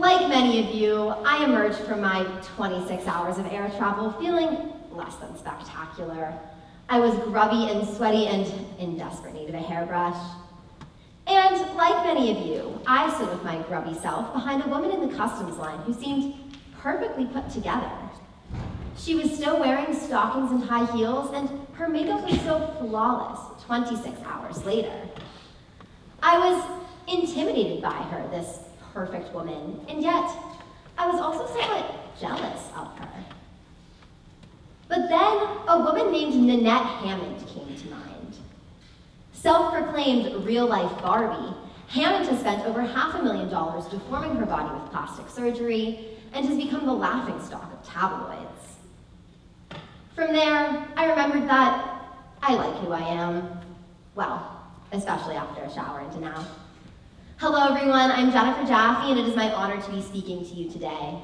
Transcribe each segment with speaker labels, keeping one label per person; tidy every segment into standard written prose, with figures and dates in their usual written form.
Speaker 1: Like many of you, I emerged from my 26 hours of air travel feeling less than spectacular. I was grubby and sweaty and in desperate need of a hairbrush. And like many of you, I stood with my grubby self behind a woman in the customs line who seemed perfectly put together. She was still wearing stockings and high heels, and her makeup was still flawless 26 hours later. I was intimidated by her, this perfect woman, and yet I was also somewhat jealous of her. But then a woman named Nanette Hammond came to mind. Self-proclaimed real-life Barbie, Hammond has spent over $500,000 deforming her body with plastic surgery and has become the laughingstock of tabloids. From there, I remembered that I like who I am. Well, especially after a shower into now. Hello everyone, I'm Jennifer Jaffe, and it is my honor to be speaking to you today.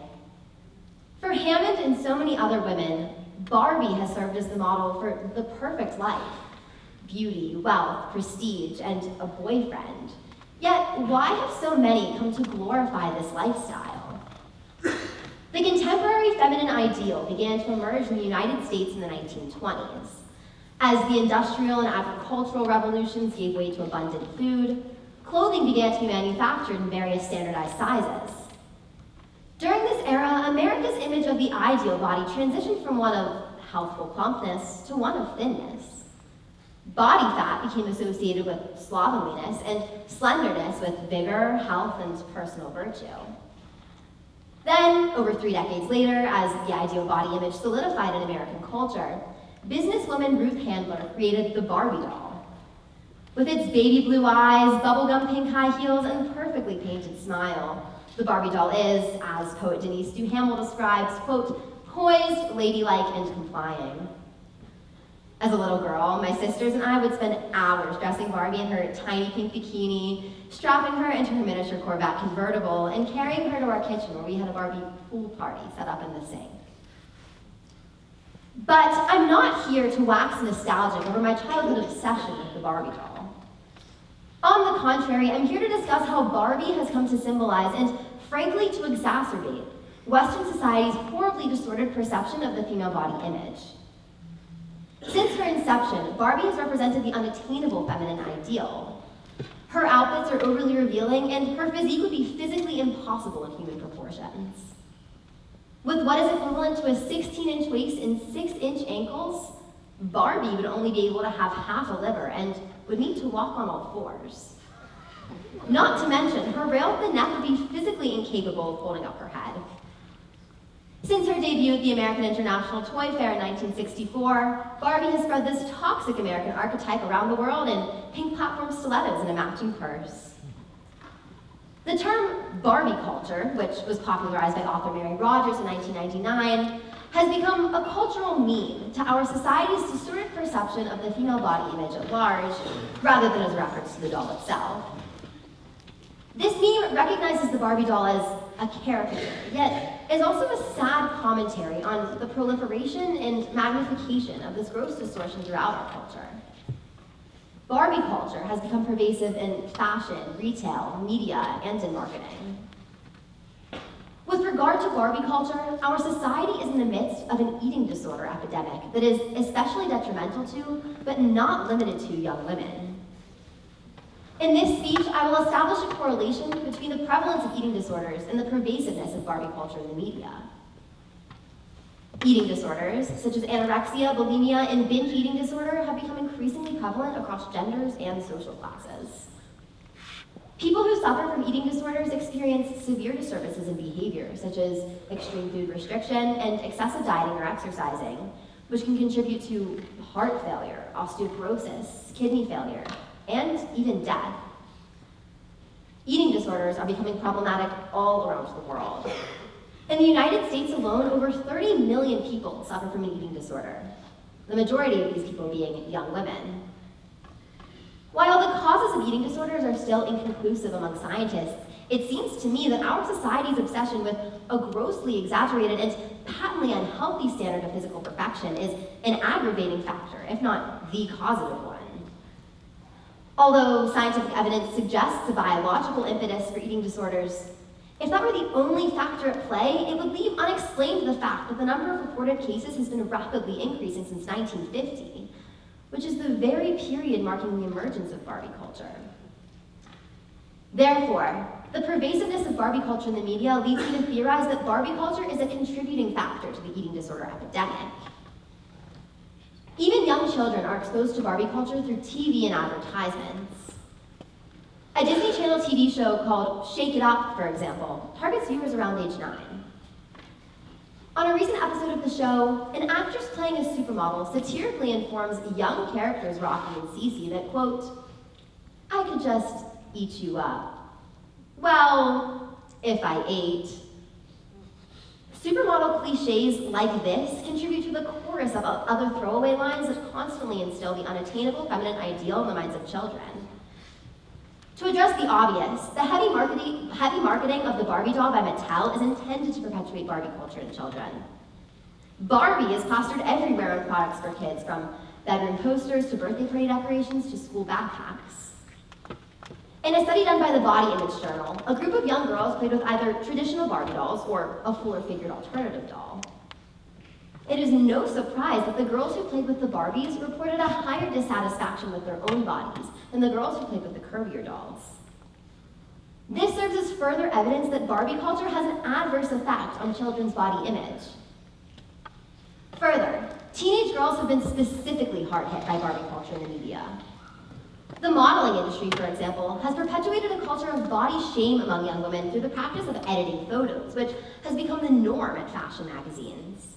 Speaker 1: For Hammond and so many other women, Barbie has served as the model for the perfect life. Beauty, wealth, prestige, and a boyfriend. Yet, why have so many come to glorify this lifestyle? The contemporary feminine ideal began to emerge in the United States in the 1920s. As the industrial and agricultural revolutions gave way to abundant food, clothing began to be manufactured in various standardized sizes. During this era, America's image of the ideal body transitioned from one of healthful plumpness to one of thinness. Body fat became associated with slovenliness and slenderness with vigor, health, and personal virtue. Then, over 3 decades later, as the ideal body image solidified in American culture, businesswoman Ruth Handler created the Barbie doll. With its baby blue eyes, bubblegum pink high heels, and perfectly painted smile, the Barbie doll is, as poet Denise Duhamel describes, quote, poised, ladylike, and complying. As a little girl, my sisters and I would spend hours dressing Barbie in her tiny pink bikini, strapping her into her miniature Corvette convertible, and carrying her to our kitchen where we had a Barbie pool party set up in the sink. But I'm not here to wax nostalgic over my childhood obsession with the Barbie doll. On the contrary, I'm here to discuss how Barbie has come to symbolize and, frankly, to exacerbate Western society's horribly distorted perception of the female body image. Since her inception, Barbie has represented the unattainable feminine ideal. Her outfits are overly revealing, and her physique would be physically impossible in human proportions. With what is equivalent to a 16-inch waist and 6-inch ankles, Barbie would only be able to have half a liver and would need to walk on all fours. Not to mention, her rail of the neck would be physically incapable of holding up her head. Since her debut at the American International Toy Fair in 1964, Barbie has spread this toxic American archetype around the world in pink platform stilettos and a matching purse. The term Barbie culture, which was popularized by author Mary Rogers in 1999, has become a cultural meme to our society's distorted perception of the female body image at large, rather than as a reference to the doll itself. This meme recognizes the Barbie doll as a caricature, yet is also a sad commentary on the proliferation and magnification of this gross distortion throughout our culture. Barbie culture has become pervasive in fashion, retail, media, and in marketing. With regard to Barbie culture, our society is in the midst of an eating disorder epidemic that is especially detrimental to, but not limited to, young women. In this speech, I will establish a correlation between the prevalence of eating disorders and the pervasiveness of Barbie culture in the media. Eating disorders, such as anorexia, bulimia, and binge eating disorder, have become increasingly prevalent across genders and social classes. People who suffer from eating disorders experience severe disturbances in behavior, such as extreme food restriction and excessive dieting or exercising, which can contribute to heart failure, osteoporosis, kidney failure, and even death. Eating disorders are becoming problematic all around the world. In the United States alone, over 30 million people suffer from an eating disorder, the majority of these people being young women. While the causes of eating disorders are still inconclusive among scientists, it seems to me that our society's obsession with a grossly exaggerated and patently unhealthy standard of physical perfection is an aggravating factor, if not the causative one. Although scientific evidence suggests a biological impetus for eating disorders, If that were the only factor at play, it would leave unexplained the fact that the number of reported cases has been rapidly increasing since 1950, which is the very period marking the emergence of Barbie culture. Therefore, the pervasiveness of Barbie culture in the media leads me to theorize that Barbie culture is a contributing factor to the eating disorder epidemic. Even young children are exposed to Barbie culture through TV and advertisements. A Disney Channel TV show called Shake It Up, for example, targets viewers around age 9. On a recent episode of the show, an actress playing a supermodel satirically informs young characters Rocky and Cece that, quote, "I could just eat you up. Well, if I ate." Supermodel cliches like this contribute to the chorus of other throwaway lines that constantly instill the unattainable feminine ideal in the minds of children. To address the obvious, the heavy marketing of the Barbie doll by Mattel is intended to perpetuate Barbie culture in children. Barbie is plastered everywhere in products for kids, from bedroom posters to birthday party decorations to school backpacks. In a study done by the Body Image Journal, a group of young girls played with either traditional Barbie dolls or a fuller-figured alternative doll. It is no surprise that the girls who played with the Barbies reported a higher dissatisfaction with their own bodies than the girls who played with the curvier dolls. This serves as further evidence that Barbie culture has an adverse effect on children's body image. Further, teenage girls have been specifically hard hit by Barbie culture in the media. The modeling industry, for example, has perpetuated a culture of body shame among young women through the practice of editing photos, which has become the norm at fashion magazines.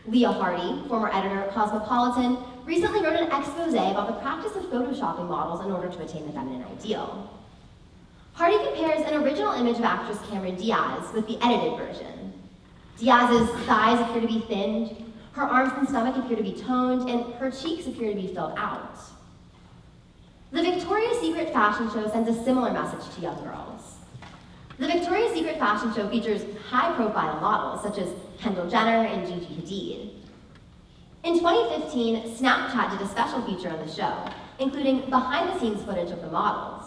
Speaker 1: Leah Hardy, former editor at Cosmopolitan, recently wrote an expose about the practice of photoshopping models in order to attain the feminine ideal. Hardy compares an original image of actress Cameron Diaz with the edited version. Diaz's thighs appear to be thinned, her arms and stomach appear to be toned, and her cheeks appear to be filled out. The Victoria's Secret fashion show sends a similar message to young girls. The Victoria's Secret fashion show features high-profile models such as Kendall Jenner and Gigi Hadid. In 2015, Snapchat did a special feature on the show, including behind-the-scenes footage of the models.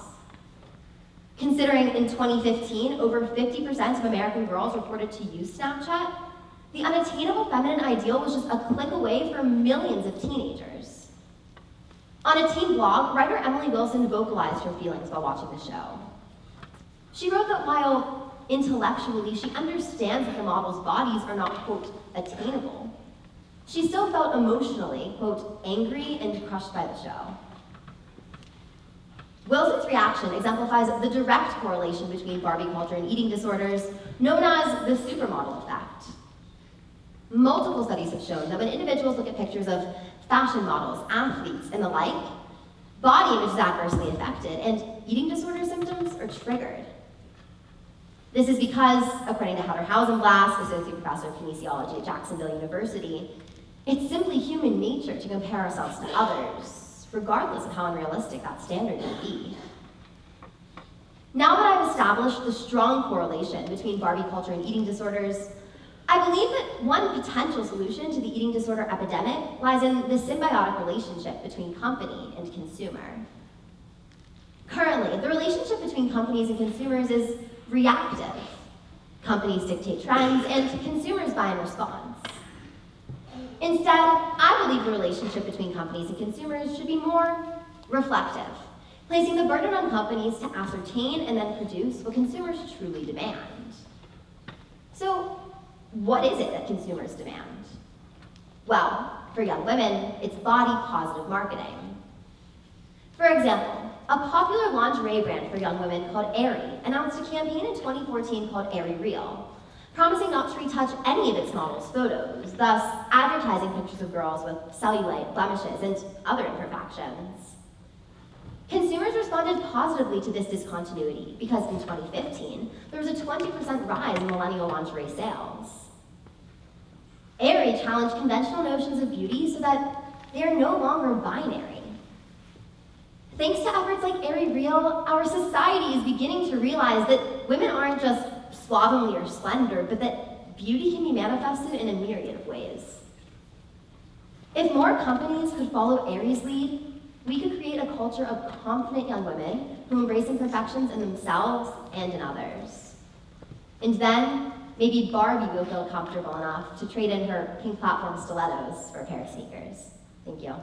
Speaker 1: Considering in 2015, over 50% of American girls reported to use Snapchat, the unattainable feminine ideal was just a click away for millions of teenagers. On a teen blog, writer Emily Wilson vocalized her feelings while watching the show. She wrote that while intellectually she understands that the models' bodies are not, quote, attainable, she still felt emotionally, quote, angry and crushed by the show. Wilson's reaction exemplifies the direct correlation between Barbie culture and eating disorders, known as the supermodel effect. Multiple studies have shown that when individuals look at pictures of fashion models, athletes, and the like, body image is adversely affected, and eating disorder symptoms are triggered. This is because, according to Heather Hausenblas, Associate Professor of Kinesiology at Jacksonville University, it's simply human nature to compare ourselves to others, regardless of how unrealistic that standard may be. Now that I've established the strong correlation between Barbie culture and eating disorders, I believe that one potential solution to the eating disorder epidemic lies in the symbiotic relationship between company and consumer. Currently, the relationship between companies and consumers is reactive. Companies dictate trends, and consumers buy in response. Instead, I believe the relationship between companies and consumers should be more reflective, placing the burden on companies to ascertain and then produce what consumers truly demand. So, what is it that consumers demand? Well, for young women, it's body-positive marketing. For example, a popular lingerie brand for young women called Aerie announced a campaign in 2014 called Aerie Real, promising not to retouch any of its models' photos, thus advertising pictures of girls with cellulite, blemishes, and other imperfections. Consumers responded positively to this discontinuity because in 2015, there was a 20% rise in millennial lingerie sales. Aerie challenged conventional notions of beauty so that they are no longer binary. Thanks to efforts like Aerie Real, our society is beginning to realize that women aren't just slovenly or slender, but that beauty can be manifested in a myriad of ways. If more companies could follow Aerie's lead, we could create a culture of confident young women who embrace imperfections in themselves and in others. And then, maybe Barbie will feel comfortable enough to trade in her pink platform stilettos for a pair of sneakers. Thank you.